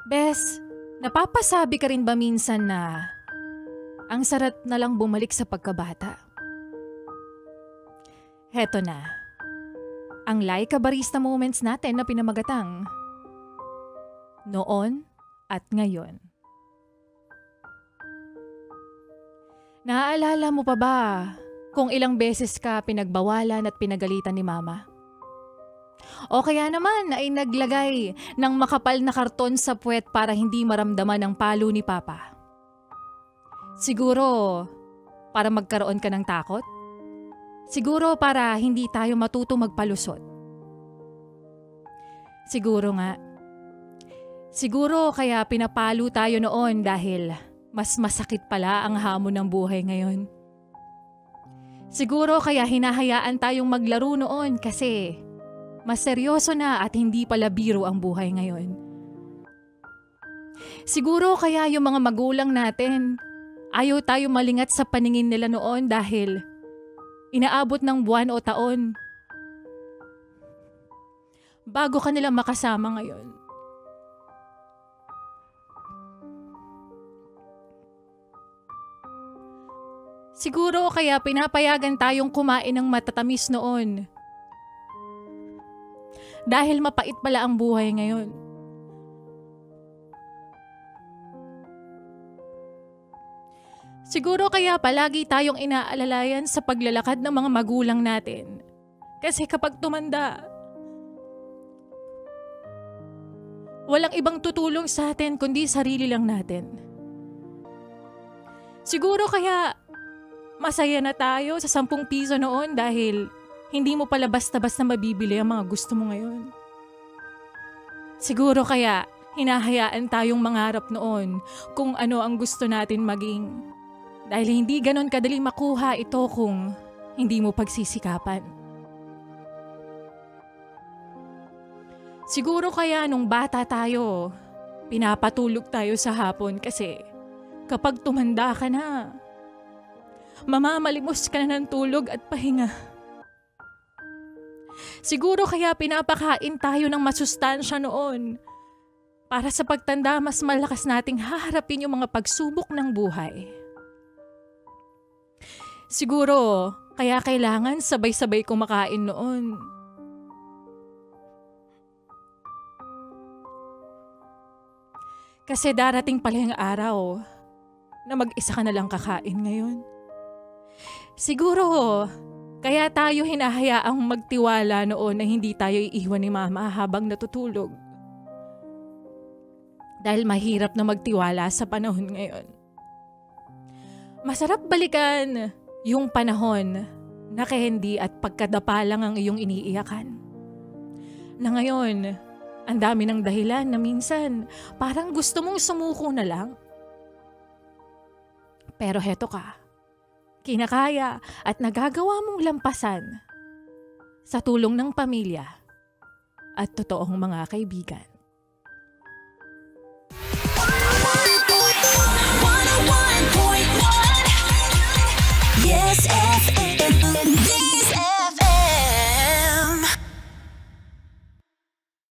Bes, napapasabi ka rin ba minsan na ang sarap na lang bumalik sa pagkabata? Heto na, ang Laika Barista Moments natin na pinamagatang Noon at Ngayon. Naaalala mo pa ba kung ilang beses ka pinagbawalan at pinagalitan ni Mama? O kaya naman ay naglagay ng makapal na karton sa puwet para hindi maramdaman ang palo ni Papa? Siguro para magkaroon ka ng takot? Siguro para hindi tayo matuto magpalusot? Siguro nga. Siguro kaya pinapalo tayo noon dahil mas masakit pala ang hamon ng buhay ngayon. Siguro kaya hinahayaan tayong maglaro noon kasi mas seryoso na at hindi pala biro ang buhay ngayon. Siguro kaya yung mga magulang natin, ayaw tayo malingat sa paningin nila noon dahil inaabot ng buwan o taon bago ka nila makasama ngayon. Siguro kaya pinapayagan tayong kumain ng matatamis noon dahil mapait pala ang buhay ngayon. Siguro kaya palagi tayong inaalalayan sa paglalakad ng mga magulang natin kasi kapag tumanda, walang ibang tutulong sa atin kundi sarili lang natin. Siguro kaya masaya na tayo sa 10 piso noon dahil hindi mo pala basta-basta mabibili ang mga gusto mo ngayon. Siguro kaya hinahayaan tayong mangarap noon kung ano ang gusto natin maging dahil hindi ganon kadali makuha ito kung hindi mo pagsisikapan. Siguro kaya nung bata tayo, pinapatulog tayo sa hapon kasi kapag tumanda ka na, mamamalimos ka na ng tulog at pahinga. Siguro kaya pinapakain tayo ng masustansya noon para sa pagtanda mas malakas nating haharapin yung mga pagsubok ng buhay. Siguro kaya kailangan sabay-sabay kumakain noon. Kasi darating pala yung araw na mag-isa ka na lang kakain ngayon. Siguro, kaya tayo hinahayaang magtiwala noon na hindi tayo iiwan ni Mama habang natutulog. Dahil mahirap na magtiwala sa panahon ngayon. Masarap balikan yung panahon na candy at pagkadapa lang ang iyong iniiyakan. Na ngayon, ang dami ng dahilan na minsan parang gusto mong sumuko na lang. Pero heto ka. Kinakaya at nagagawa mong lampasan sa tulong ng pamilya at totoong mga kaibigan.